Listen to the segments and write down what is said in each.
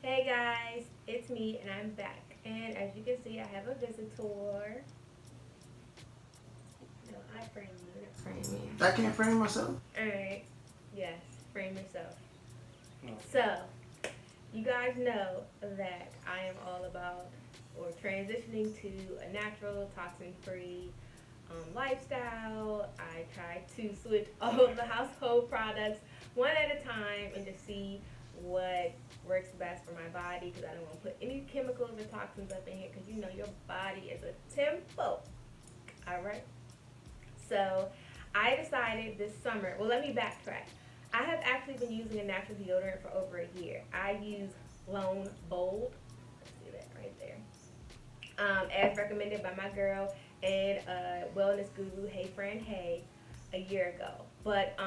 Hey guys, it's me and I'm back. And as you can see, I have a visitor. No, I frame you, not frame me. I can't frame myself. Alright, yes, frame yourself. No. So, you guys know that I am all about or transitioning to a natural, toxin free lifestyle. I try to switch all of the household products one at a time and just see what works best for my body because I don't want to put any chemicals or toxins up in here because you know your body is a temple. All right. So I decided this summer. Well, let me backtrack. I have actually been using a natural deodorant for over a year. I use Lone Bold. Let's see that right there. As recommended by my girl and wellness guru, Hey Friend Hey, a year ago. But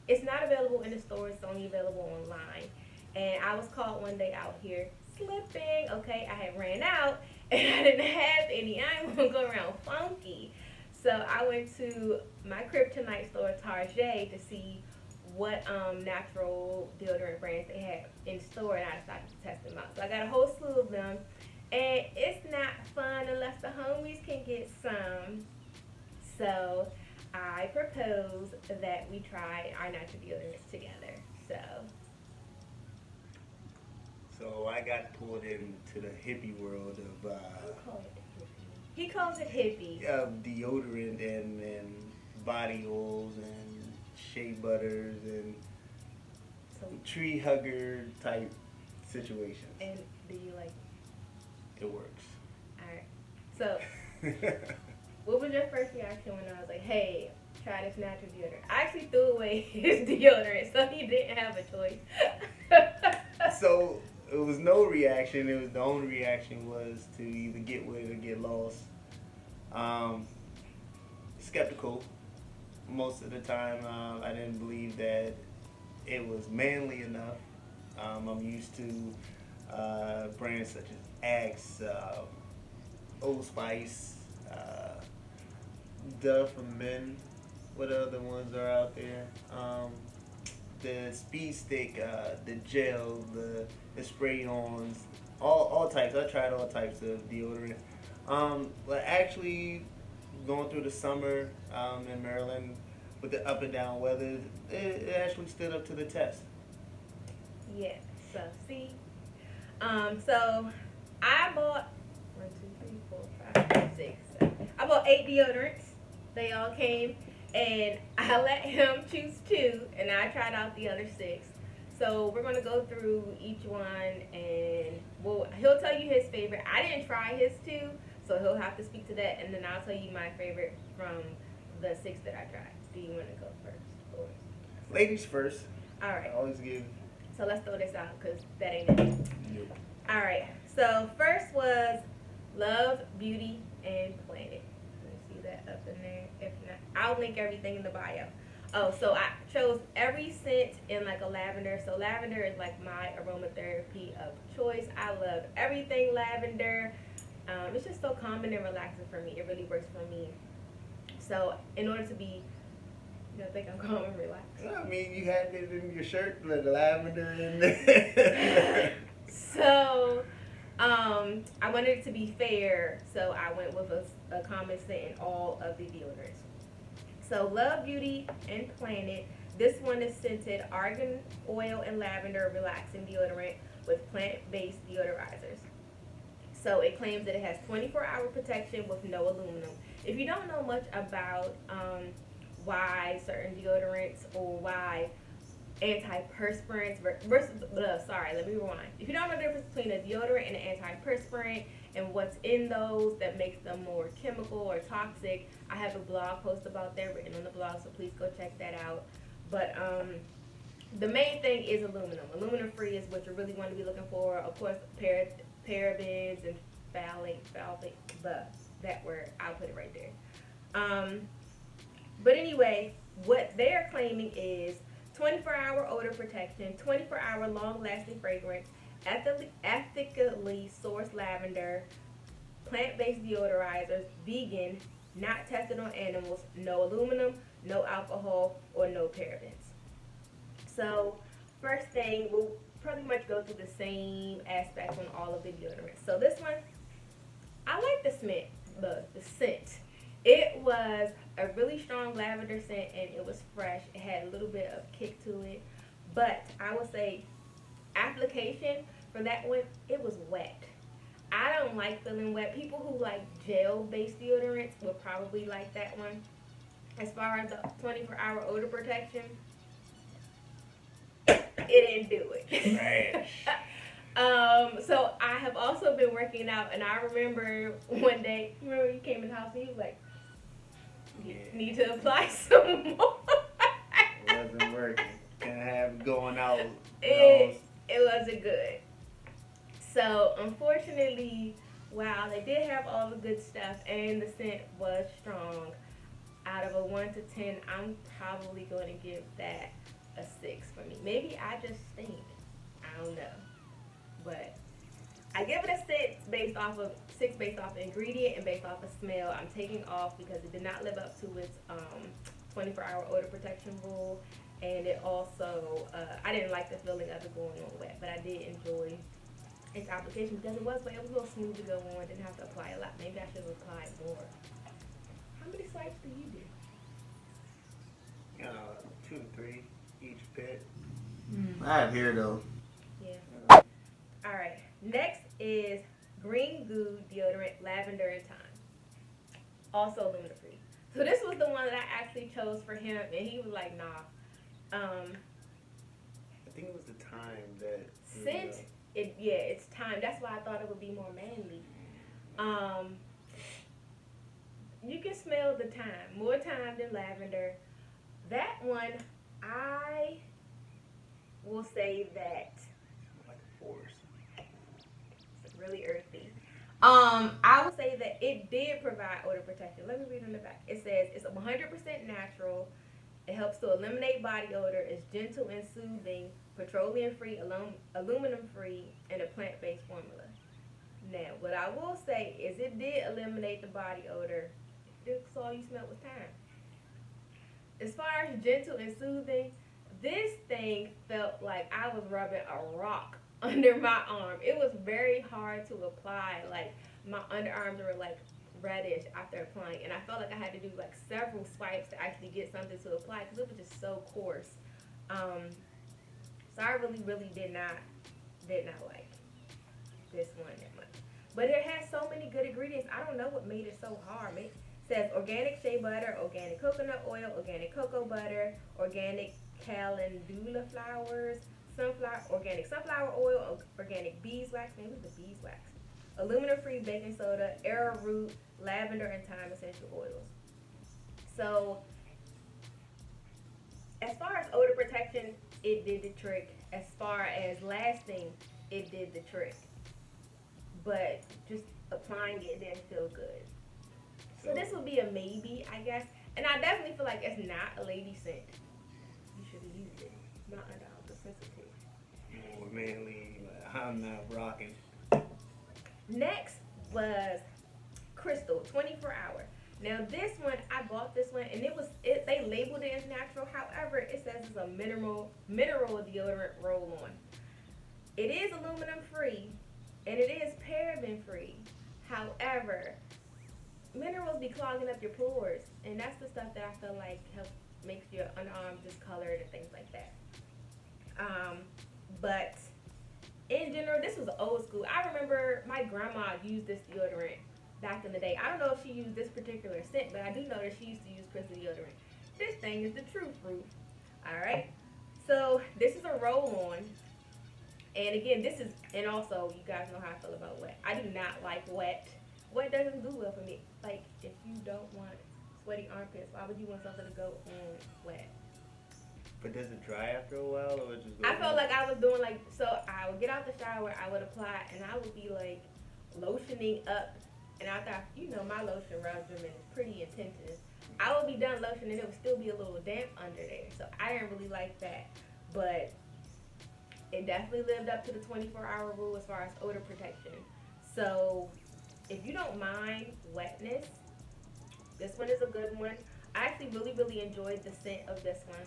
it's not available in the stores. It's only available online. And I was caught one day out here slipping. Okay, I had ran out and I didn't have any. I didn't want to go around funky. So I went to my kryptonite store, Target, to see what natural deodorant brands they had in store, and I decided to test them out. So I got a whole slew of them, and it's not fun unless the homies can get some. So I propose that we try our natural deodorants together. So So I got pulled into the hippie world he calls it hippie. of deodorant and body oils and shea butters and So tree hugger type situations. and do you like? It works. All right. So what was your first reaction when I was like, "Hey, try this natural deodorant"? I actually threw away his deodorant, so he didn't have a choice. So it was no reaction. It was the only reaction was to either get with it or get lost. Um, Skeptical most of the time. I didn't believe that it was manly enough. I'm used to brands such as Axe, Old Spice, Dove for Men. What other ones are out there? The Speed Stick, the gel, the spray-ons, all types. I tried all types of deodorant. But actually, going through the summer in Maryland with the up and down weather, it actually stood up to the test. Yeah. So see, so I bought 1, 2, 3, 4, 5, 6, 7. I bought 8 deodorants. They all came, and I let him choose 2, and I tried out the other 6. So we're gonna go through each one, and well, he'll tell you his favorite. I didn't try his 2, so he'll have to speak to that, and then I'll tell you my favorite from the 6 that I tried. Do you want to go first, or? Ladies first. All I right. always give. So let's throw this out because that ain't it. Nope. All right. So first was Love, Beauty, and Planet. Let me see that up in there. If not, I'll link everything in the bio. Oh, so I chose every scent in like a lavender. So lavender is like my aromatherapy of choice. I love everything lavender. It's just so calming and relaxing for me. It really works for me. So in order to be, you don't think I'm calm and relaxed? I mean, you had it in your shirt, the lavender in there. So, I wanted it to be fair, so I went with a common scent in all of the deodorants. So, Love, Beauty, and Planet. This one is scented argan oil and lavender relaxing deodorant with plant-based deodorizers. So it claims that it has 24-hour protection with no aluminum. If you don't know much about why certain deodorants or why antiperspirants versus, sorry, let me rewind. If you don't know the difference between a deodorant and an antiperspirant and what's in those that makes them more chemical or toxic, I have a blog post about that written on the blog, so please go check that out. But the main thing is aluminum. Aluminum free is what you really want to be looking for. Of course, parabens and phthalate, that word, I'll put it right there. But anyway, what they're claiming is 24-hour odor protection, 24-hour long-lasting fragrance, ethically sourced lavender, plant-based deodorizers, vegan, not tested on animals, no aluminum, no alcohol, or no parabens. So, first thing, we'll pretty much go through the same aspects on all of the deodorants. So this one, I like the scent. The scent. It was a really strong lavender scent, and it was fresh. It had a little bit of kick to it, but I would say application for that one, it was wet. I don't like feeling wet. People who like gel-based deodorants will probably like that one. As far as the 24-hour odor protection, it didn't do it. Trash. So I have also been working out, and I remember one day, remember you came in the house and you was like, you need to apply some more. It wasn't working. Can't have it going out. It wasn't good. So unfortunately, while they did have all the good stuff and the scent was strong, out of a 1 to 10, I'm probably going to give that a 6 for me. Maybe I just stink. I don't know. But I give it a 6 based off of ingredient and based off of smell. I'm taking off because it did not live up to its 24-hour odor protection rule. And it also, I didn't like the feeling of it going on wet, but I did enjoy its application because it was a little smooth to go on. Didn't have to apply a lot. Maybe I should have applied more. How many swipes do you do? 2 to 3 each pit. I have hair though. Yeah. All right. Next is Green Goo deodorant, lavender and thyme. Also aluminum free. So this was the one that I actually chose for him, and he was like, "Nah." I think it was the time that Scent. It's thyme. That's why I thought it would be more manly. You can smell the thyme, more thyme than lavender. That one, I will say that like a force. it's really earthy. I would say that it did provide odor protection. Let me read on the back. It says it's 100% natural. It helps to eliminate body odor. It's gentle and soothing, petroleum-free, aluminum-free, and a plant-based formula. Now, what I will say is it did eliminate the body odor. That's all you smelled was thyme. As far as gentle and soothing, this thing felt like I was rubbing a rock under my arm. It was very hard to apply. Like, my underarms were like reddish after applying, and I felt like I had to do like several swipes to actually get something to apply because it was just so coarse. So I really did not like this one that much. But it has so many good ingredients. I don't know what made it so hard. It says organic shea butter, organic coconut oil, organic cocoa butter, organic calendula flowers, organic sunflower oil, organic beeswax. Maybe it was the beeswax. Aluminum-free baking soda, arrowroot, lavender, and thyme essential oils. So, as far as odor protection, it did the trick. As far as lasting, it did the trick. But just applying it didn't feel good. So this would be a maybe, I guess. And I definitely feel like it's not a lady scent. You should have used it. Not under the sensitive. More manly. I'm not rocking. Next was Crystal 24 Hour. Now this one, I bought this one, and they labeled it as natural. However, it says it's a mineral deodorant roll-on. It is aluminum free, and it is paraben free. However, minerals be clogging up your pores, and that's the stuff that I feel like makes your underarms discolored and things like that. But in general, this was old school. I remember my grandma used this deodorant back in the day. I don't know if she used this particular scent, but I do know that she used to use Crystal deodorant. This thing is the true fruit. Alright? So, this is a roll-on. And again, and also, you guys know how I feel about wet. I do not like wet. Wet doesn't do well for me. Like, if you don't want sweaty armpits, why would you want something to go on wet? But does it dry after a while, or just? I felt like I was doing so I would get out the shower, I would apply, and I would be like lotioning up. And I thought, my lotion regimen is pretty intensive. I would be done lotioning, and it would still be a little damp under there. So I didn't really like that. But it definitely lived up to the 24-hour rule as far as odor protection. So if you don't mind wetness, this one is a good one. I actually really, really enjoyed the scent of this one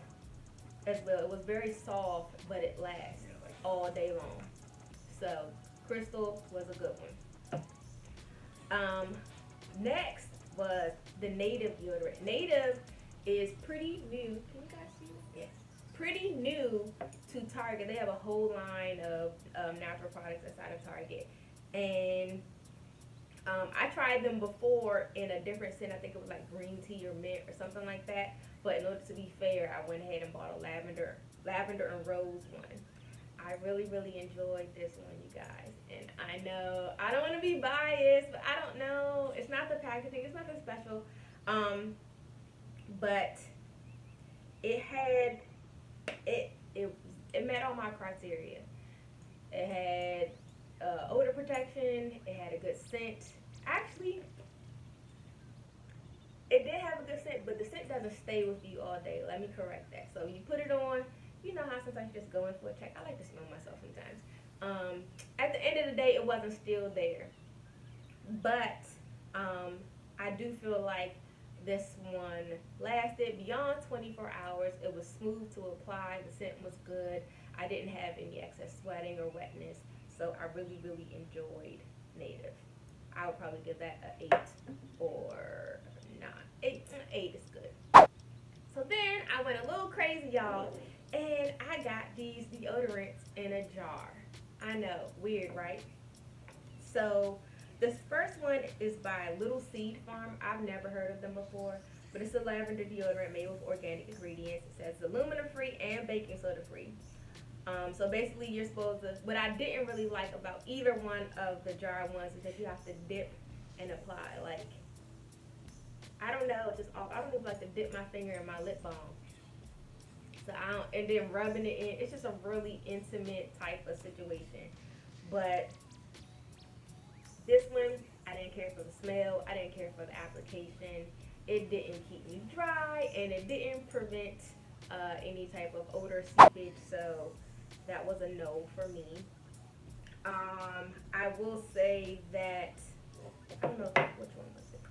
as well. It was very soft, but it lasts all day long. So, Crystal was a good one. Next was the Native deodorant. Native is pretty new. Can you guys see it? Yes. Pretty new to Target. They have a whole line of natural products inside of Target. And I tried them before in a different scent. I think it was like green tea or mint or something like that. But in order to be fair, I went ahead and bought a lavender and rose one. I really, really enjoyed this one, you guys. And I know I don't want to be biased, but I don't know. It's not the packaging. It's nothing special. But it had it met all my criteria. It had odor protection. It had a good scent. Actually, it did have a good scent, but the scent doesn't stay with you all day. Let me correct that. So you put it on. You know how sometimes you just go in for a check. I like to smell myself sometimes. At the end of the day, it wasn't still there. But I do feel like this one lasted beyond 24 hours. It was smooth to apply. The scent was good. I didn't have any excess sweating or wetness. So I really, really enjoyed Native. I would probably give that a 8 or 9. 8 is good. So then I went a little crazy, y'all, and I got these deodorants in a jar. I know, weird, right? So this first one is by Little Seed Farm. I've never heard of them before, but it's a lavender deodorant made with organic ingredients. It says aluminum free and baking soda free. So basically, you're supposed to. What I didn't really like about either one of the jar ones is that you have to dip and apply. Like, I don't know, it's just off. I don't even like to dip my finger in my lip balm. So I don't, and then rubbing it in. It's just a really intimate type of situation. But this one, I didn't care for the smell. I didn't care for the application. It didn't keep me dry, and it didn't prevent any type of odor seepage. So that was a no for me. I will say that I don't know which one was it.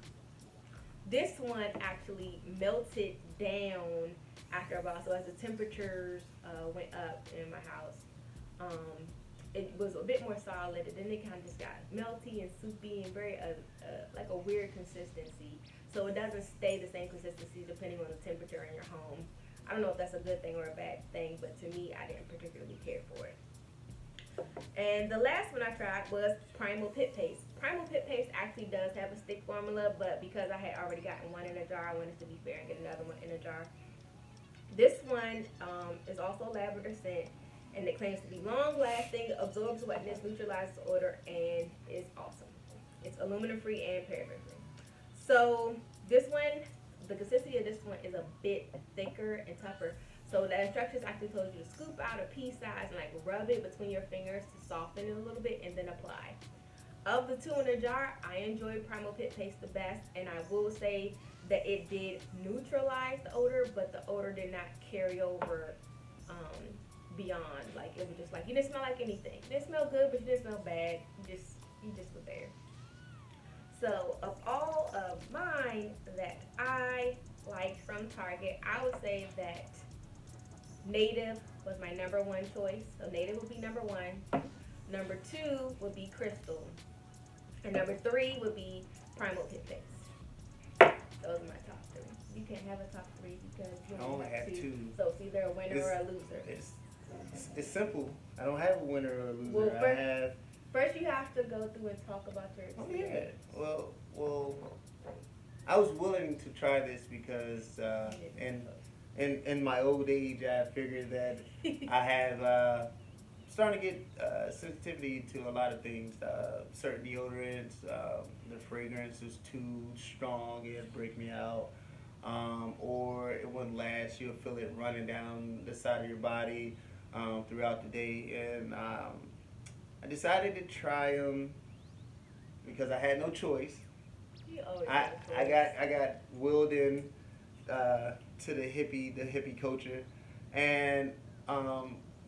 This one actually melted down after a while. So as the temperatures went up in my house, it was a bit more solid, and then it kind of just got melty and soupy and very like a weird consistency. So it doesn't stay the same consistency depending on the temperature in your home. I don't know if that's a good thing or a bad thing, but to me, I didn't particularly care for it. And the last one I tried was Primal Pit Paste. Primal Pit Paste actually does have a stick formula, but because I had already gotten one in a jar, I wanted to be fair and get another one in a jar. This one is also lavender scent, and it claims to be long-lasting, absorbs wetness, neutralizes odor, and is awesome. It's aluminum free and paraben free. So this one, the consistency of this one is a bit thicker and tougher. So the instructions actually told you to scoop out a pea size and like rub it between your fingers to soften it a little bit and then apply. Of the two in the jar, I enjoyed Primal Pit Paste the best, and I will say that it did neutralize the odor, but the odor did not carry over beyond. Like, it was just like, you didn't smell like anything. You didn't smell good, but you didn't smell bad. You just were there. So of all of mine that I liked from Target, I would say that Native was my number one choice. So Native would be number one. Number 2 would be Crystal. And number 3 would be Primal Pit Paste. Those are my top 3. You can't have a top 3 because you only have two. So it's either a winner or a loser. It's simple. I don't have a winner or a loser. Well, first you have to go through and talk about your experience. Oh yeah. Well, I was willing to try this because in my old age, I figured that I have starting to get sensitivity to a lot of things. Certain deodorants, the fragrance is too strong, it'd break me out. Or it wouldn't last. You'll feel it running down the side of your body throughout the day. And I decided to try them because I had no choice. I got willed in to the hippie culture, and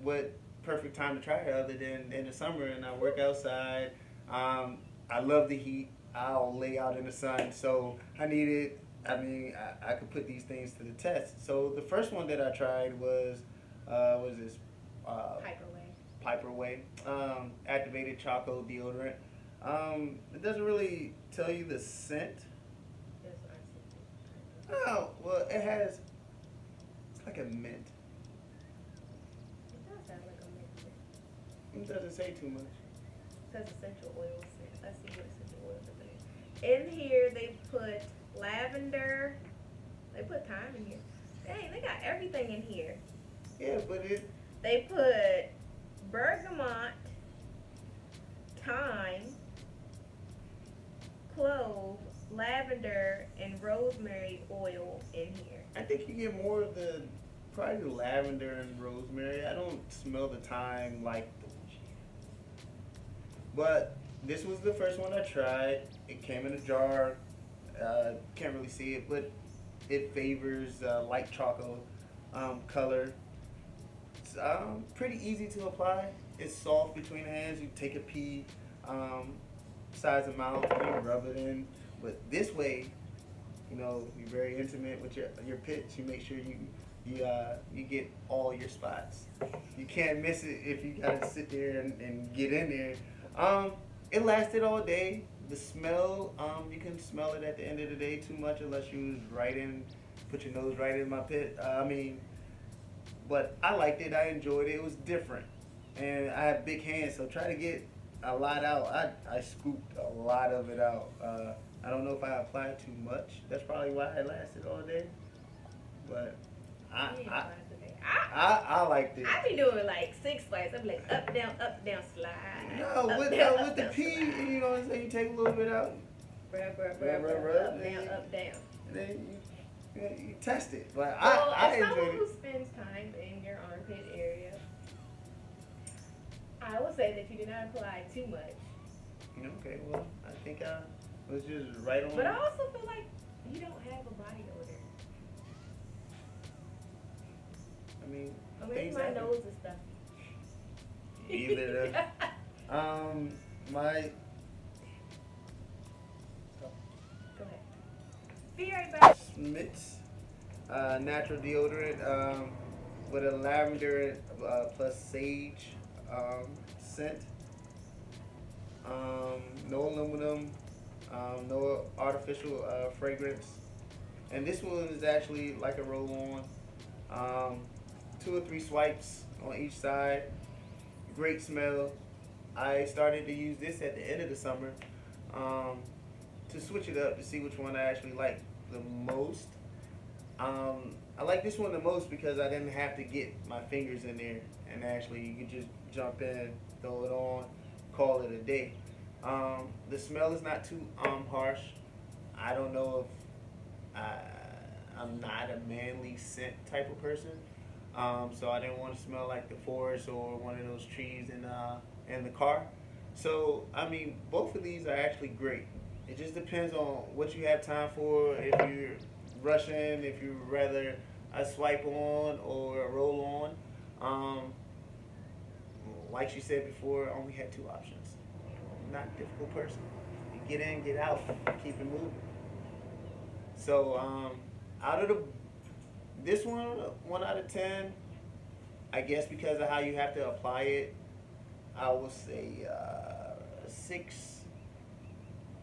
what perfect time to try it other than in the summer, and I work outside. I love the heat. I'll lay out in the sun, so I needed I mean, I could put these things to the test. So the first one that I tried was this uh, Hyperway. Piper Way activated charcoal deodorant. It doesn't really tell you the scent. That's what I Oh, well, it has. It's like a mint. It does sound like a mix. It doesn't say too much. It says essential oil scent. Let's see what essential oils are there. In here, they put lavender. They put thyme in here. Dang, they got everything in here. Yeah, but it. They put bergamot, thyme, clove, lavender, and rosemary oil in here. I think you get more of the probably the lavender and rosemary. I don't smell the thyme like the. But this was the first one I tried. It came in a jar. Can't really see it, but it favors light chocolate color. It's pretty easy to apply. It's soft between the hands. You take a pea size amount, you rub it in. But this way, you know, you're very intimate with your pitch. You make sure you get all your spots. You can't miss it if you gotta sit there and get in there. It lasted all day. The smell, you can smell it at the end of the day too much unless you was put your nose right in my pit. But I liked it. I enjoyed it. It was different, and I have big hands, so try to get a lot out. I scooped a lot of it out. I don't know if I applied too much. That's probably why it lasted all day. But I liked it. I be doing like 6 slides. I be like up, down, slide. No, up, with down, with the pea, you know what I'm saying? You take a little bit out, Rub, rub, up, down, up, down. and then you test it. But Well, I as someone enjoyed who it. spends time in your armpit area, I will say that you did not apply too much. Okay, well, I think I was just right on. But I also feel like you don't have a body odor. I mean, Or maybe things my happen. nose is stuffy. Either my Go ahead. Be right back. Smith's natural deodorant with a lavender plus sage scent. No aluminum, no artificial fragrance. And this one is actually like a roll on. 2 or 3 swipes on each side. Great smell. I started to use this at the end of the summer to switch it up to see which one I actually like the most. I like this one the most because I didn't have to get my fingers in there, and actually you could just jump in, throw it on, call it a day. The smell is not too harsh. I don't know if I'm not a manly scent type of person, so I didn't want to smell like the forest or one of those trees in the car. So I mean, both of these are actually great. It just depends on what you have time for. If you're rushing, if you rather a swipe on or a roll on. Like she said before, I only had 2 options. Not a difficult person. You get in, get out, keep it moving. So out of this one, 1 out of 10. I guess because of how you have to apply it, I will say 6,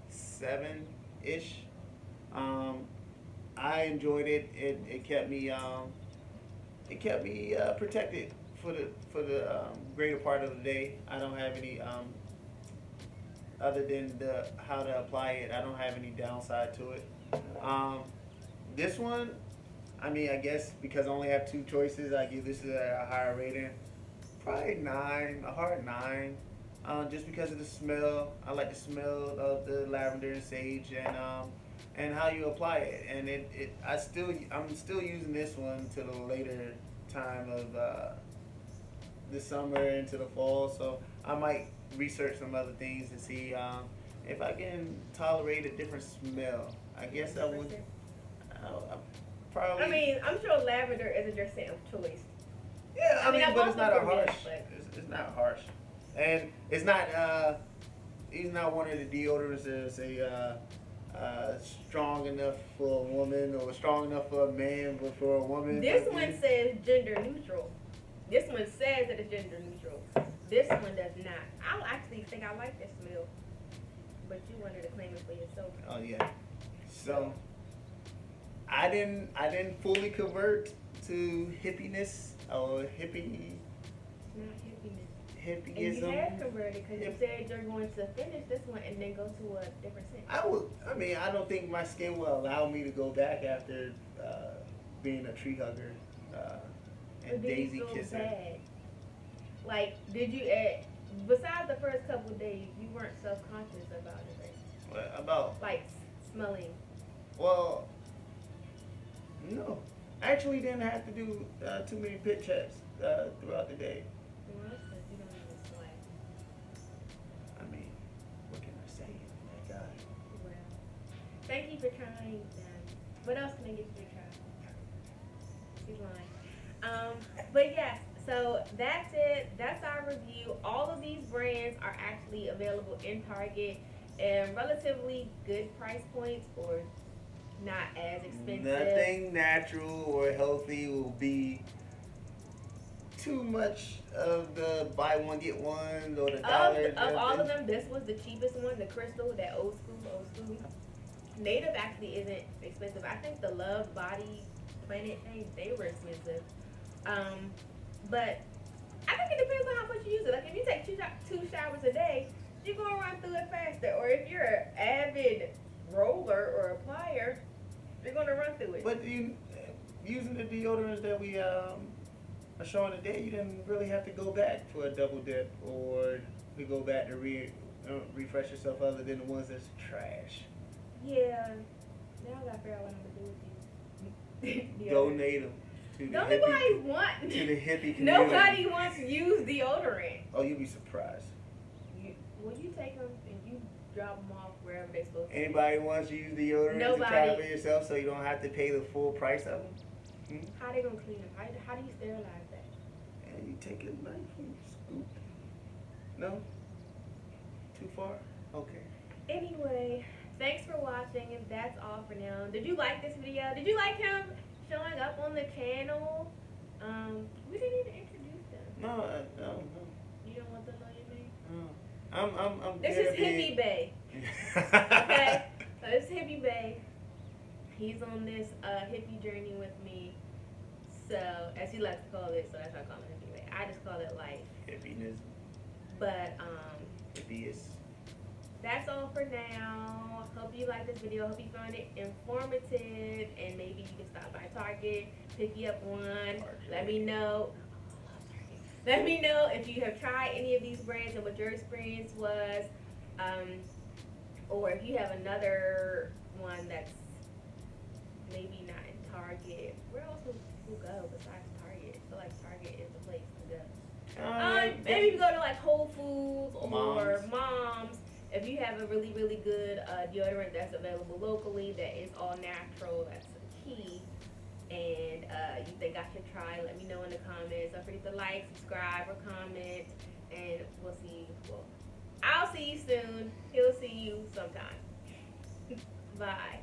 7 ish. I enjoyed it. It kept me protected for the greater part of the day. I don't have any other than how to apply it. I don't have any downside to it. This one, I mean, I guess because I only have 2 choices, I give this a higher rating. Probably 9, a hard 9. Just because of the smell. I like the smell of the lavender and sage, and how you apply it. And I'm still using this one to the later time of the summer into the fall. So I might research some other things and see if I can tolerate a different smell. I guess I would. I probably. I mean, I'm sure lavender isn't your scent of choice. Yeah, I mean, but it's not a for me, harsh. but- It's not harsh, and it's not. He's not one of the deodorants that's strong enough for a woman or strong enough for a man, but for a woman. This one says gender neutral. This one says that it's gender neutral. This one does not. I actually think I like this smell, but you wanted to claim it for yourself. Oh yeah. So I didn't fully convert to hippiness or hippie Not hippiness. hippieism. And you have converted because you said you're going to finish this one and then go to a different scent. I don't think my skin will allow me to go back after being a tree hugger and But did daisy you feel kisser. bad? Like, did you, besides the first couple of days, you weren't self-conscious about it, right? What about? Like, smelling. Well, no. I actually didn't have to do too many pit checks throughout the day. Well, that's 'cause you don't even sweat. I mean, what can I say? My God. Well, thank you for trying them. What else can I get you to try? He's lying. But yes, so that's it. That's our review. All of these brands are actually available in Target and relatively good price points or not as expensive. Nothing natural or healthy will be too much of the buy one get one or the dollar. Of all of them, this was the cheapest one, the Crystal, that old school. Native actually isn't expensive. I think the Love Body Planet things, they were expensive. But I think it depends on how much you use it. Like if you take two showers a day, you're gonna run through it faster. Or if you're an avid roller or applier, you're gonna run through it. But using the deodorants that we are showing today, you didn't really have to go back for a double dip or to go back to refresh yourself other than the ones that's trash. Yeah. Now I gotta figure out what I'm gonna do with these. Donate them to the Nobody to the hippie community. Nobody wants to use deodorant. Oh, you'll be surprised. You take them and you drop them off wherever they're supposed to. Anybody wants to use deodorant to try it for yourself so you don't have to pay the full price of them? How they gonna clean them? How do you sterilize that? And you take a knife and scoop. No? Too far? Okay. Anyway, thanks for watching, and that's all for now. Did you like this video? Did you like him showing up on the channel? We didn't even introduce them. No. You don't want them to know your name? No. I'm This is Hippie Bay. Okay? So this is Hippie Bay. He's on this hippie journey with me. So, as he likes to call it, so that's why I call him Hippie Bay. I just call it life. Hippiness. But, Hippiest. that's all for now. Hope you like this video. Hope you found it informative. And maybe you can stop by Target, pick you up one. Let me know. Let me know if you have tried any of these brands and what your experience was. Or if you have another one that's maybe not in Target. Where else would people go besides Target? I feel like Target is the place to go. Maybe you go to like Whole Foods or Mom's. If you have a really, really good deodorant that's available locally, that is all natural, that's key, and you think I should try, let me know in the comments. Don't forget to like, subscribe, or comment, and we'll see you. Well, I'll see you soon. He'll see you sometime. Bye.